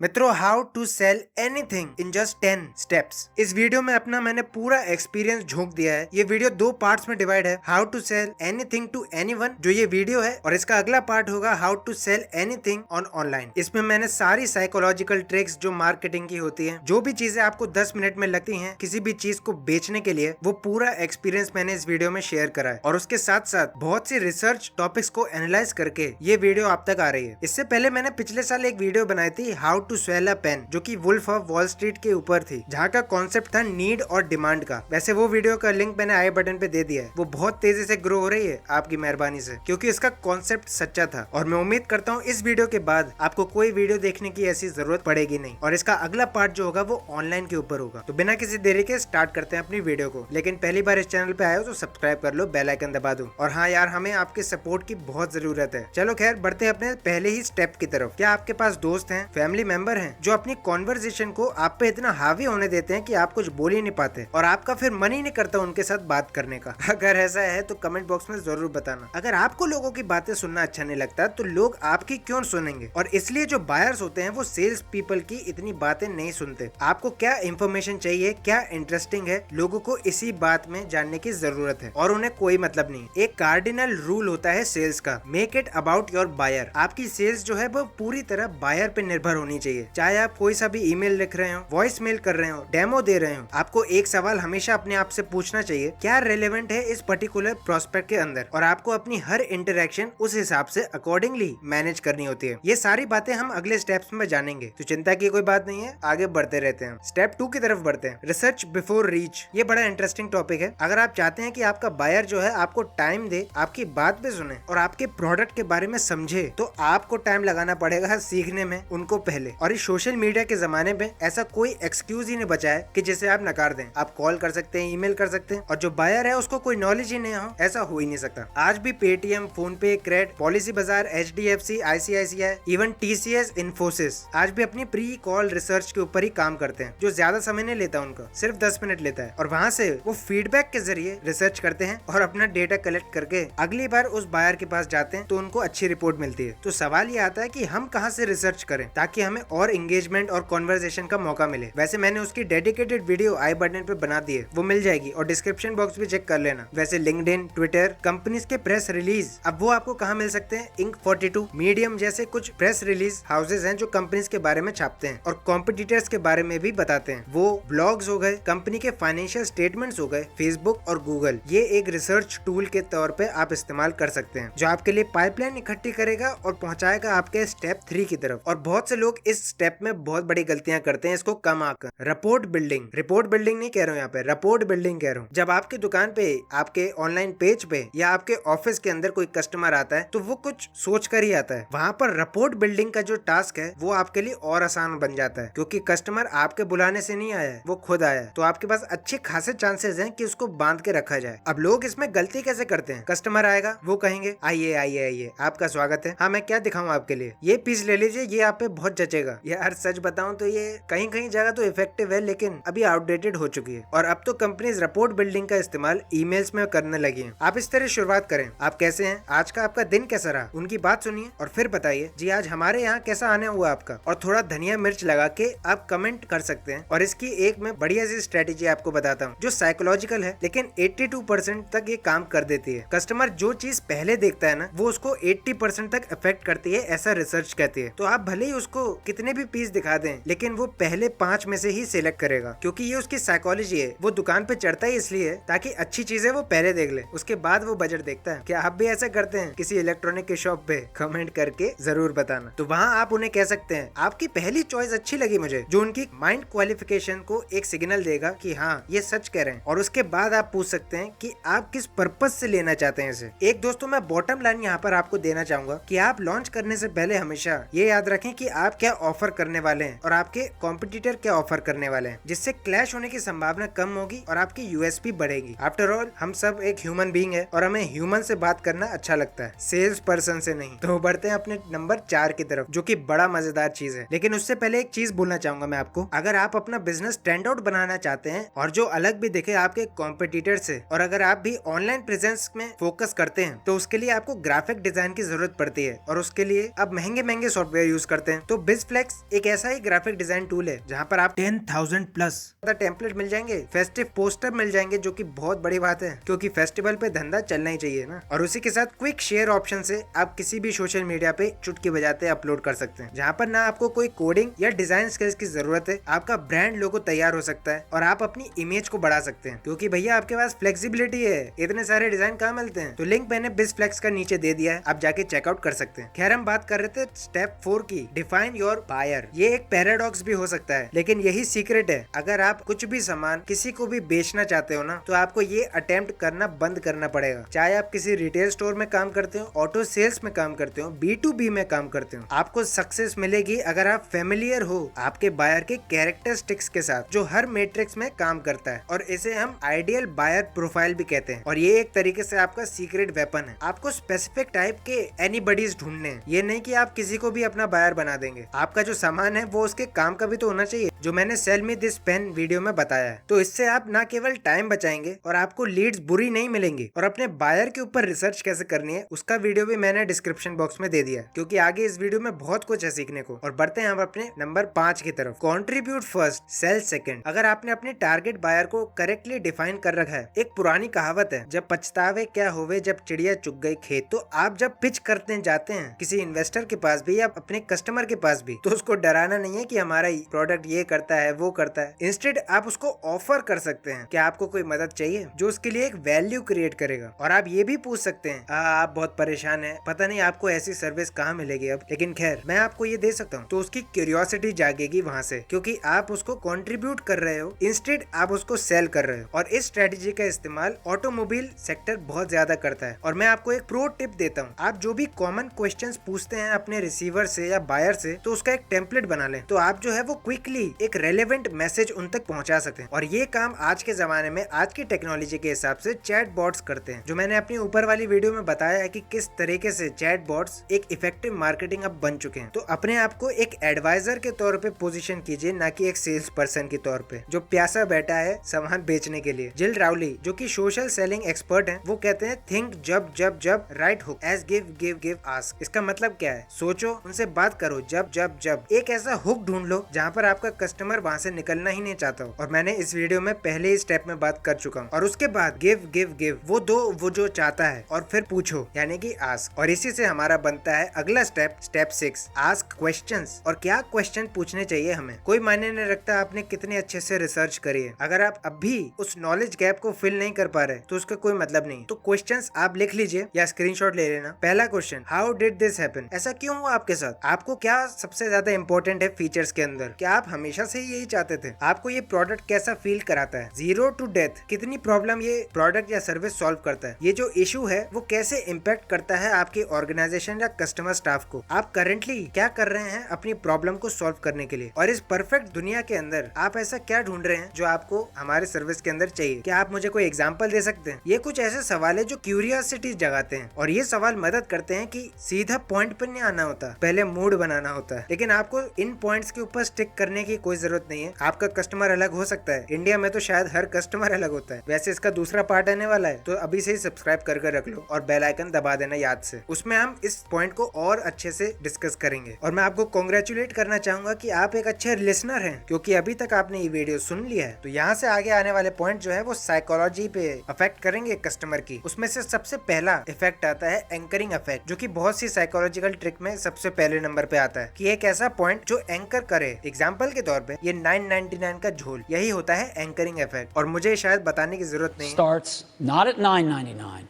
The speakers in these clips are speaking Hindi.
मित्रों, how to sell anything in just 10 steps. इस वीडियो में मैंने पूरा एक्सपीरियंस झोंक दिया है। ये वीडियो 2 पार्ट्स में डिवाइड है। How to sell anything to anyone जो ये वीडियो है, और इसका अगला पार्ट होगा how to sell anything on online. इसमें मैंने सारी साइकोलॉजिकल ट्रिक्स जो मार्केटिंग की होती है, जो भी चीजें आपको 10 मिनट में लगती है किसी भी चीज को बेचने के लिए, वो पूरा एक्सपीरियंस मैंने इस वीडियो में शेयर करा है। और उसके साथ साथ बहुत सी रिसर्च टॉपिक्स को एनालाइज करके ये वीडियो आप तक आ रही है। इससे पहले मैंने पिछले साल एक वीडियो बनाई थी how to sell a pen, जो कि वुल्फ ऑफ वॉल स्ट्रीट के ऊपर थी, जहाँ का कॉन्सेप्ट था नीड और डिमांड का। वैसे वो वीडियो का लिंक मैंने आई बटन पे दे दिया है। वो बहुत तेजी से ग्रो हो रही है आपकी मेहरबानी से, क्योंकि इसका कॉन्सेप्ट सच्चा था। और मैं उम्मीद करता हूँ इस वीडियो के बाद आपको कोई वीडियो देखने की ऐसी जरूरत पड़ेगी नहीं। और इसका अगला पार्ट जो होगा वो ऑनलाइन के ऊपर होगा। तो बिना किसी देरी के स्टार्ट करते हैं अपनी वीडियो को। लेकिन पहली बार इस चैनल पे आए हो तो सब्सक्राइब कर लो, बेल आइकन दबा दो। और हाँ यार, हमें आपके सपोर्ट की बहुत जरूरत है। चलो खैर, बढ़ते हैं अपने पहले ही स्टेप की तरफ। क्या आपके पास दोस्त हैं, फैमिली मेंबर हैं, जो अपनी कॉन्वर्सेशन को आप पे इतना हावी होने देते हैं कि आप कुछ बोल ही नहीं पाते, और आपका फिर मन ही नहीं करता उनके साथ बात करने का? अगर ऐसा है तो कमेंट बॉक्स में जरूर बताना। अगर आपको लोगों की बातें सुनना अच्छा नहीं लगता तो लोग आपकी क्यों सुनेंगे? और इसलिए जो बायर्स होते हैं वो सेल्स पीपल की इतनी बातें नहीं सुनते। आपको क्या इंफॉर्मेशन चाहिए, क्या इंटरेस्टिंग है, लोगों को इसी बात में जानने की जरूरत है, और उन्हें कोई मतलब नहीं। एक कार्डिनल रूल होता है सेल्स का, make it about your buyer. आपकी सेल्स जो है वो पूरी तरह बायर पे निर्भर होनी चाहिए। चाहे आप कोई सा भी ईमेल लिख रहे हो, वॉइस मेल कर रहे हो, डेमो दे रहे हो, आपको एक सवाल हमेशा अपने आप से पूछना चाहिए, क्या रेलेवेंट है इस पर्टिकुलर प्रोस्पेक्ट के अंदर। और आपको अपनी हर इंटरेक्शन उस हिसाब से अकॉर्डिंगली मैनेज करनी होती है। ये सारी बातें हम अगले स्टेप्स में जानेंगे, तो चिंता की कोई बात नहीं है, आगे बढ़ते रहते हैं। स्टेप 2 की तरफ बढ़ते हैं, रिसर्च बिफोर रीच। ये बड़ा इंटरेस्टिंग टॉपिक है। अगर आप चाहते हैं कि आपका बायर जो है आपको टाइम दे, आपकी बात भी सुने और आपके प्रोडक्ट के बारे में समझे, तो आपको टाइम लगाना पड़ेगा सीखने में उनको पहले। और इस सोशल मीडिया के जमाने में ऐसा कोई एक्सक्यूज ही नहीं बचा है कि जिसे आप नकार दें। आप कॉल कर सकते हैं, ईमेल कर सकते हैं, और जो बायर है उसको कोई नॉलेज ही नहीं हो, ऐसा हो ही नहीं सकता। आज भी पेटीएम, फोन पे, क्रेड, पॉलिसी बाजार, HDFC, ICICI, even TCS, Infosys आज भी अपनी प्री कॉल रिसर्च के ऊपर ही काम करते हैं, जो ज्यादा समय नहीं लेता उनका, सिर्फ 10 मिनट लेता है। और वहाँ से वो फीडबैक के जरिए रिसर्च करते हैं और अपना डेटा कलेक्ट करके अगली बार उस बायर के पास जाते हैं तो उनको अच्छी रिपोर्ट मिलती है। तो सवाल ये आता है कि हम कहाँ से रिसर्च करें ताकि हमें और एंगेजमेंट और कॉन्वर्सेशन का मौका मिले। वैसे मैंने उसकी डेडिकेटेड वीडियो आई बटन पे बना दी है, वो मिल जाएगी, और डिस्क्रिप्शन बॉक्स भी चेक कर लेना। वैसे लिंक्डइन, ट्विटर, कंपनीज के प्रेस रिलीज, अब वो आपको कहाँ मिल सकते हैं? इंक 42, मीडियम जैसे कुछ प्रेस रिलीज हाउसेज हैं जो कंपनीज के बारे में छापते हैं और कॉम्पिटिटर्स के बारे में भी बताते हैं। वो ब्लॉग्स हो गए, कंपनी के फाइनेंशियल स्टेटमेंट्स हो गए, फेसबुक और गूगल, ये एक रिसर्च टूल के तौर पे आप इस्तेमाल कर सकते हैं, जो आपके लिए पाइपलाइन इकट्ठी करेगा और पहुंचाएगा आपके स्टेप 3 की तरफ। और बहुत से लोग इस स्टेप में बहुत बड़ी गलतियां करते हैं, इसको कम आकर। रिपोर्ट बिल्डिंग, रिपोर्ट बिल्डिंग नहीं कह रहा हूँ यहाँ पे, रिपोर्ट बिल्डिंग कह रहा हूँ। जब आपकी दुकान पे, आपके ऑनलाइन पेज पे या आपके ऑफिस के अंदर कोई कस्टमर आता है तो वो कुछ सोच कर ही आता है। वहाँ पर रिपोर्ट बिल्डिंग का जो टास्क है वो आपके लिए और आसान बन जाता है, क्योंकि कस्टमर आपके बुलाने से नहीं आया है, वो खुद आया है। तो आपके पास अच्छे खासे चांसेस हैं कि उसको बांध के रखा जाए। अब लोग इसमें गलती कैसे करते हैं? कस्टमर आएगा, वो कहेंगे आइए आइए आइए, आपका स्वागत है, हाँ मैं क्या दिखाऊं आपके लिए, ये पीस ले लीजिए, ये आप पे बहुत जचेगा। यार सच बताऊं तो ये कहीं कहीं जगह तो इफेक्टिव है, लेकिन अभी आउटडेटेड हो चुकी है। और अब तो कंपनीज रिपोर्ट बिल्डिंग का इस्तेमाल ईमेल्स में करने लगी हैं। आप इस तरह शुरुआत करें, आप कैसे हैं, आज का आपका दिन कैसा रहा, उनकी बात सुनिए और फिर बताइए जी आज हमारे यहाँ कैसा आने हुआ आपका। और थोड़ा धनिया मिर्च लगा के आप कमेंट कर सकते हैं। और इसकी एक मैं बढ़िया सी स्ट्रेटेजी आपको बताता हूँ जो साइकोलॉजिकल है, लेकिन 82% तक ये काम कर देती है। कस्टमर जो चीज पहले देखता है ना, वो उसको 80% तक इफेक्ट करती है, ऐसा रिसर्च कहती है। तो आप भले ही उसको कितने भी पीस दिखा दें, लेकिन वो पहले 5 में से ही सिलेक्ट करेगा, क्योंकि ये उसकी साइकोलॉजी है। वो दुकान पे चढ़ता ही इसलिए है ताकि अच्छी चीजें वो पहले देख ले, उसके बाद वो बजट देखता है। क्या आप भी ऐसा करते हैं किसी इलेक्ट्रॉनिक के शॉप पे? कमेंट करके जरूर बताना। तो वहाँ आप उन्हें कह सकते हैं आपकी पहली चॉइस अच्छी लगी मुझे, जो उनकी माइंड क्वालिफिकेशन को एक सिग्नल देगा कि हाँ ये सच कह रहे हैं। और उसके बाद आप पूछ सकते हैं कि आप किस पर्पज से लेना चाहते हैं इसे। एक दोस्तों, मैं बॉटम लाइन यहाँ पर आपको देना चाहूंगा कि आप लॉन्च करने से पहले हमेशा ये याद रखें कि आप क्या ऑफर करने वाले हैं और आपके कॉम्पिटिटर क्या ऑफर करने वाले हैं, जिससे क्लैश होने की संभावना कम होगी और आपकी यूएसपी बढ़ेगी। आफ्टर ऑल हम सब एक ह्यूमन बीइंग है और हमें ह्यूमन से बात करना अच्छा लगता है, सेल्स पर्सन से नहीं। तो बढ़ते हैं अपने नंबर 4 की तरफ, जो कि बड़ा मजेदार चीज है। लेकिन उससे पहले एक चीज बोलना चाहूंगा मैं आपको, अगर आप अपना बिजनेस स्टैंड आउट बनाना चाहते हैं और जो अलग भी दिखे आपके कॉम्पिटिटर से, और अगर आप भी ऑनलाइन प्रेजेंस में फोकस करते हैं, तो उसके लिए आपको ग्राफिक डिजाइन की जरूरत पड़ती है। और उसके लिए आप महंगे महंगे सॉफ्टवेयर यूज करते हैं। तो फ्लेक्स एक ऐसा ही ग्राफिक डिजाइन टूल है जहाँ पर आप 10,000 प्लस टेम्पलेट मिल जाएंगे, फेस्टिव पोस्टर मिल जाएंगे, जो कि बहुत बड़ी बात है क्योंकि फेस्टिवल पे धंधा चलना ही चाहिए ना। और उसी के साथ क्विक शेयर ऑप्शन से आप किसी भी सोशल मीडिया पे चुटकी बजाते अपलोड कर सकते हैं, जहाँ पर ना आपको कोई कोडिंग या डिजाइन स्किल्स की जरूरत है। आपका ब्रांड लोगो तैयार हो सकता है और आप अपनी इमेज को बढ़ा सकते हैं क्योंकि भैया आपके पास फ्लेक्सिबिलिटी है। इतने सारे डिजाइन कहाँ मिलते हैं? तो लिंक मैंने बिजफ्लेक्स का नीचे दे दिया है, आप जाके चेकआउट कर सकते हैं। खैर हम बात कर रहे थे स्टेप 4 की, डिफाइन योर बायर। ये एक पैराडॉक्स भी हो सकता है लेकिन यही सीक्रेट है। अगर आप कुछ भी सामान किसी को भी बेचना चाहते हो ना, तो आपको ये अटेम्प्ट करना बंद करना पड़ेगा। चाहे आप किसी रिटेल स्टोर में काम करते हो, ऑटो सेल्स में काम करते हो, B2B में काम करते हो, आपको सक्सेस मिलेगी अगर आप फेमिलियर हो आपके बायर के कैरेक्टरिस्टिक्स के साथ, जो हर मैट्रिक्स में काम करता है। और इसे हम आइडियल बायर प्रोफाइल भी कहते हैं। और ये एक तरीके से आपका सीक्रेट वेपन है। आपको स्पेसिफिक टाइप के एनीबडीज ढूंढने हैं, ये नहीं कि आप किसी को भी अपना बायर बना देंगे। आपका जो सामान है वो उसके काम का भी तो होना चाहिए, जो मैंने sell me this pen video में बताया है। तो इससे आप ना केवल टाइम बचाएंगे और आपको लीड्स बुरी नहीं मिलेंगी। और अपने बायर के ऊपर रिसर्च कैसे करनी है उसका वीडियो भी मैंने डिस्क्रिप्शन बॉक्स में दे दिया है, क्योंकि आगे इस वीडियो में बहुत कुछ है सीखने को। और बढ़ते हैं हम अपने नंबर 5 की तरफ, कॉन्ट्रीब्यूट फर्स्ट सेल सेकंड। अगर आपने अपने टारगेट बायर को करेक्टली डिफाइन कर रखा है, एक पुरानी कहावत है, जब पछतावे क्या होवे जब चिड़िया चुग गई खेत। तो आप जब पिच करते जाते हैं किसी इन्वेस्टर के पास भी या अपने कस्टमर के पास भी, तो उसको डराना नहीं है कि हमारा प्रोडक्ट ये करता है वो करता है। इंस्टेड आप उसको ऑफर कर सकते हैं कि आपको कोई मदद चाहिए जो उसके लिए एक वैल्यू क्रिएट करेगा। और आप ये भी पूछ सकते हैं, आप बहुत परेशान हैं, पता नहीं आपको ऐसी सर्विस कहाँ मिलेगी अब, लेकिन खैर मैं आपको ये दे सकता हूँ। तो उसकी क्यूरियोसिटी जागेगी वहाँ से, क्योंकि आप उसको कंट्रीब्यूट कर रहे हो, इंस्टेड आप उसको सेल कर रहे हो। और इस स्ट्रेटेजी का इस्तेमाल ऑटोमोबाइल सेक्टर बहुत ज्यादा करता है। और मैं आपको एक प्रो टिप देता हूँ, आप जो भी कॉमन क्वेश्चंस पूछते हैं अपने रिसीवर से या बायर से, तो उसका एक टेम्पलेट बना लें, तो आप जो है वो क्विकली एक रेलेवेंट मैसेज उन तक पहुंचा सकते हैं। और ये काम आज के जमाने में आज की टेक्नोलॉजी के हिसाब से चैट बॉट्स करते हैं, जो मैंने अपनी ऊपर वाली वीडियो में बताया है कि किस तरीके से चैट बॉट्स एक इफेक्टिव मार्केटिंग अब बन चुके हैं। तो अपने आप को एक एडवाइजर के तौर पे पोजीशन कीजिए, ना कि एक सेल्स पर्सन के तौर पे जो प्यासा बैठा है सामान बेचने के लिए। जिल रावली जो कि सोशल सेलिंग एक्सपर्ट हैं, वो कहते हैं think jab jab jab right hook as give give give ask. इसका मतलब क्या है? सोचो, उनसे बात करो, जब जब जब एक ऐसा हुक ढूंढ लो जहाँ पर आपका कस्टमर वहाँ से निकलना ही नहीं चाहता हो। और मैंने इस वीडियो में पहले ही स्टेप में बात कर चुका हूँ। और उसके बाद गिव गिव गिव, वो दो वो जो चाहता है, और फिर पूछो, यानी कि आस्क। और इसी से हमारा बनता है अगला स्टेप, स्टेप 6, आस्क क्वेश्चंस। और क्या क्वेश्चन पूछने चाहिए हमें, कोई मायने नहीं रखता आपने कितने अच्छे से रिसर्च करी है। अगर आप अब भी उस नॉलेज गैप को फिल नहीं कर पा रहे तो उसका कोई मतलब नहीं। तो क्वेश्चंस आप लिख लीजिए या स्क्रीनशॉट ले लेना। पहला question, how did this happen? ऐसा क्यों हुआ आपके साथ? आपको क्या सबसे ज्यादा इंपॉर्टेंट है फीचर्स के अंदर? क्या आप हमेशा से यही चाहते थे? आपको ये प्रोडक्ट कैसा फील कराता है? 0 to डेथ, कितनी प्रॉब्लम ये प्रोडक्ट या सर्विस सॉल्व करता है? ये जो इशू है वो कैसे इम्पैक्ट करता है आपकी ऑर्गेनाइजेशन या कस्टमर स्टाफ को? आप करेंटली क्या कर रहे हैं अपनी प्रॉब्लम को सॉल्व करने के लिए? और इस परफेक्ट दुनिया के अंदर आप ऐसा क्या ढूंढ रहे हैं जो आपको हमारे सर्विस के अंदर चाहिए? क्या आप मुझे कोई एग्जाम्पल दे सकते हैं? ये कुछ ऐसे सवाल है जो क्यूरियोसिटी जगाते हैं, और ये सवाल मदद करते हैं कि सीधा पॉइंट पर नहीं आना होता, पहले मूड बनाना होता है। लेकिन आपको इन पॉइंट्स के ऊपर स्टिक करने की कोई जरूरत नहीं है। आपका कस्टमर अलग हो सकता है, इंडिया में तो शायद हर कस्टमर अलग होता है। वैसे इसका दूसरा पार्ट आने वाला है, तो अभी से ही सब्सक्राइब करके रख लो और बेल आइकन दबा देना याद से। उसमें हम इस पॉइंट को और अच्छे से डिस्कस करेंगे। और मैं आपको कॉन्ग्रेचुलेट करना चाहूंगा कि आप एक अच्छे लिसनर हैं, क्योंकि अभी तक आपने ये वीडियो सुन लिया है। तो यहाँ से आगे आने वाले पॉइंट जो है वो साइकोलॉजी पे अफेक्ट करेंगे कस्टमर की। उसमें से सबसे पहला इफेक्ट आता है एंकरिंग इफेक्ट, जो कि बहुत सी साइकोलॉजिकल ट्रिक में सबसे पहले नंबर पे आता है कि एक ऐसा पॉइंट जो एंकर करे। एग्जाम्पल के तौर पे ये 999 का झोल, यही होता है एंकरिंग इफेक्ट। और मुझे शायद बताने की जरूरत नहीं, starts not at $9.99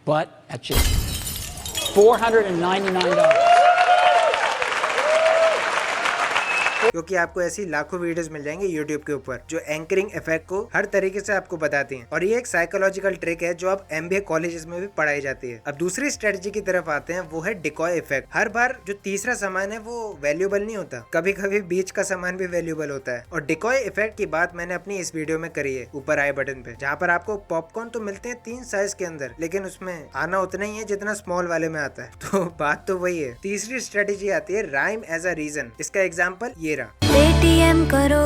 but at just $499. क्योंकि आपको ऐसी लाखों वीडियोस मिल जाएंगे YouTube के ऊपर जो एंकरिंग इफेक्ट को हर तरीके से आपको बताती हैं। और ये एक साइकोलॉजिकल ट्रिक है जो अब MBA कॉलेजेस में भी पढ़ाई जाती है। अब दूसरी स्ट्रेटजी की तरफ आते हैं, वो है डिकॉय इफेक्ट। हर बार जो तीसरा सामान है वो वैल्यूएबल नहीं होता, कभी कभी बीच का सामान भी वैल्यूएबल होता है। और डिकॉय इफेक्ट की बात मैंने अपनी इस वीडियो में करी है ऊपर आई बटन पे, जहाँ पर आपको पॉपकॉर्न तो मिलते हैं 3 साइज के अंदर, लेकिन उसमें आना उतना ही है जितना स्मॉल वाले में आता है। तो बात तो वही है। तीसरी स्ट्रेटेजी आती है राइम एज अ रीजन। इसका एग्जाम्पल ये रहा, पेटीएम करो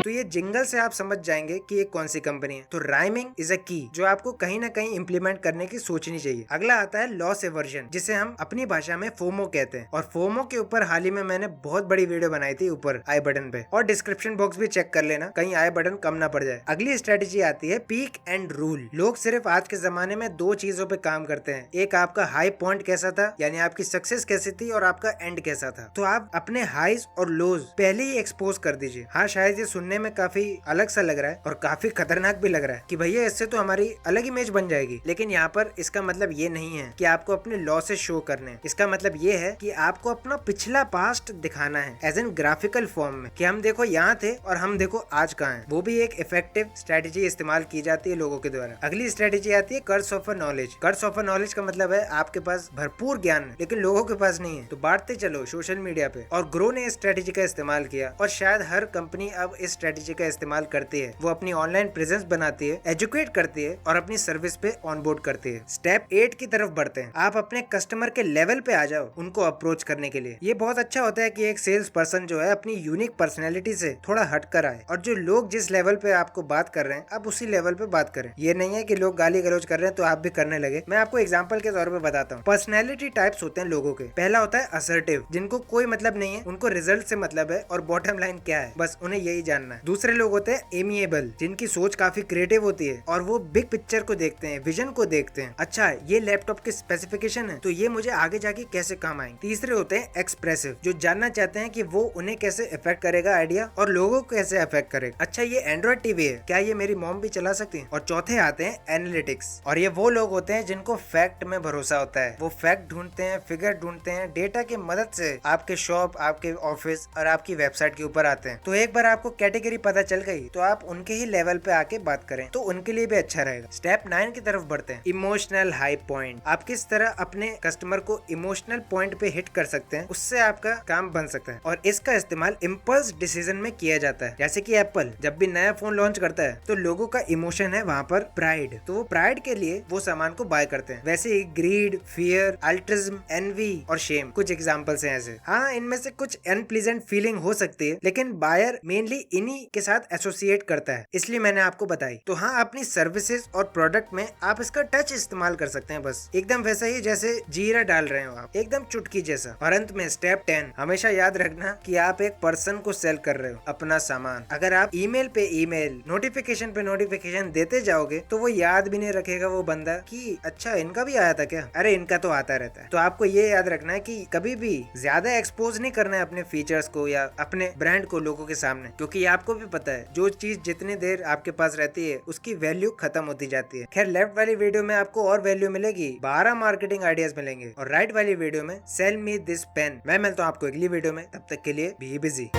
तो ये जिंगल से आप समझ जाएंगे कि ये कौन सी कंपनी है। तो राइमिंग इज अ की जो आपको कहीं ना कहीं इंप्लीमेंट करने की सोचनी चाहिए। अगला आता है लॉस एवर्जन, जिसे हम अपनी भाषा में फोमो कहते हैं। और फोमो के ऊपर हाल ही में मैंने बहुत बड़ी वीडियो बनाई थी ऊपर आई बटन पे, और डिस्क्रिप्शन बॉक्स भी चेक कर लेना कहीं आई बटन कम ना पड़ जाए। अगली स्ट्रेटेजी आती है पीक एंड रूल। लोग सिर्फ आज के जमाने में दो चीजों पे काम करते हैं, एक आपका हाई पॉइंट कैसा था, यानी आपकी सक्सेस कैसी थी, और आपका एंड कैसा था। तो आप अपने हाईज और लोज पहले ही एक्सपोज कर दीजिए। हाँ, शायद ये सुनने में काफी अलग सा लग रहा है और काफी खतरनाक भी लग रहा है कि भैया इससे तो हमारी अलग इमेज बन जाएगी, लेकिन यहाँ पर इसका मतलब ये नहीं है कि आपको अपने लॉसेस शो करने हैं। इसका मतलब ये है कि आपको अपना पिछला पास्ट दिखाना है एज एन ग्राफिकल फॉर्म में, कि हम देखो यहाँ थे और हम देखो आज कहाँ हैं। वो भी एक इफेक्टिव स्ट्रेटेजी इस्तेमाल की जाती है लोगों के द्वारा। अगली स्ट्रेटेजी आती है curse of knowledge. Curse of knowledge का मतलब है आपके पास भरपूर ज्ञान है लेकिन लोगों के पास नहीं है, तो बांटते चलो सोशल मीडिया पे। और ग्रो ने इस स्ट्रेटेजी का इस्तेमाल किया और शायद हर कंपनी अब इस स्ट्रेटेजी का इस्तेमाल करती है। वो अपनी ऑनलाइन प्रेजेंस बनाती है, एजुकेट करती है और अपनी सर्विस पे ऑनबोर्ड करती है। स्टेप 8 की तरफ बढ़ते हैं। आप अपने कस्टमर के लेवल पे आ जाओ उनको अप्रोच करने के लिए। ये बहुत अच्छा होता है कि एक सेल्स पर्सन जो है अपनी यूनिक पर्सनैलिटी से थोड़ा हटकर आए और जो लोग जिस लेवल पे आपको बात कर रहे हैं आप उसी लेवल पे बात करें। ये नहीं है कि लोग गाली गलौज कर रहे हैं तो आप भी करने लगे। मैं आपको एग्जांपल के तौर पे बताता हूँ। पर्सनैलिटी टाइप्स होते हैं लोगों के। पहला होता है असर्टिव, जिनको कोई मतलब नहीं है, उनको रिजल्ट से मतलब है और बॉटम लाइन क्या है बस उन्हें यही जानना है। दूसरे लोग होते हैं एमिएबल, जिनकी सोच काफी क्रिएटिव होती है और वो बिग पिक्चर को देखते हैं, विजन को देखते हैं। अच्छा, ये लैपटॉप की स्पेसिफिकेशन है तो ये मुझे आगे जाके कैसे काम आएंगे। तीसरे होते हैं एक्सप्रेसिव, जो जानना चाहते हैं कि वो उन्हें कैसे इफेक्ट करेगा आइडिया और लोगों को कैसे इफेक्ट करेगा। अच्छा, ये एंड्रॉइड टीवी है, क्या ये मेरी मॉम भी चला सकती है। और चौथे आते हैं एनालिटिक्स, और ये वो लोग होते हैं जिनको फैक्ट में भरोसा होता है। वो फैक्ट ढूंढते हैं, फिगर ढूंढते हैं, डेटा की मदद से आपके शॉप, आपके ऑफिस और आपकी वेबसाइट के ऊपर आते हैं। तो एक बार आपको कैटेगरी पता चल गई तो आप उनके ही लेवल पे आके बात करें तो उनके लिए भी अच्छा रहेगा। स्टेप 9 की तरफ बढ़ते हैं, इमोशनल हाई पॉइंट। आप किस तरह अपने कस्टमर को इमोशनल पॉइंट पे हिट कर सकते हैं, उससे आपका काम बन सकता है। और इसका इस्तेमाल इम्पल्स डिसीजन में किया जाता है। जैसे कि एप्पल जब भी नया फोन लॉन्च करता है तो लोगों का इमोशन है वहाँ पर प्राइड, तो वो प्राइड के लिए वो सामान को बाय करते हैं। वैसे ही ग्रीड, फियर, अल्ट्रिज्म, एनवी और शेम कुछ एग्जांपल्स हैं ऐसे। हाँ, इनमें से कुछ अनप्लीजेंट फीलिंग हो सकती है लेकिन बायर मेनली इन्हीं के साथ एसोसिएट करता है, इसलिए मैंने आपको बताई। तो हाँ, अपनी सर्विसेज और प्रोडक्ट में आप इसका टच इस्तेमाल कर सकते हैं, बस एकदम वैसा ही जैसे जीरा डाल रहे हो आप, एकदम चुटकी जैसा। और अंत में स्टेप 10, हमेशा याद रखना कि आप एक पर्सन को सेल कर रहे हो अपना सामान। अगर आप ईमेल पे ईमेल, नोटिफिकेशन पे नोटिफिकेशन देते जाओगे तो वो याद भी नहीं रखेगा वो बंदा कि अच्छा इनका भी आया था क्या, अरे इनका तो आता रहता है। तो आपको ये याद रखना है कि कभी भी ज्यादा एक्सपोज नहीं करना है अपने फीचर्स को या अपने ब्रांड को लोगों के सामने, क्योंकि आपको भी पता है जो चीज जितनी देर आपके पास रहती है उसकी वैल्यू खत्म होती जाती है। खैर, लेफ्ट वाली वीडियो में आपको और वैल्यू मिलेगी, 12 मार्केटिंग आइडियाज मिलेंगे, और राइट वाली वीडियो में सेल मी दिस पेन। मैं मिलता हूँ आपको अगली वीडियो में, तब तक के लिए बी बिजी।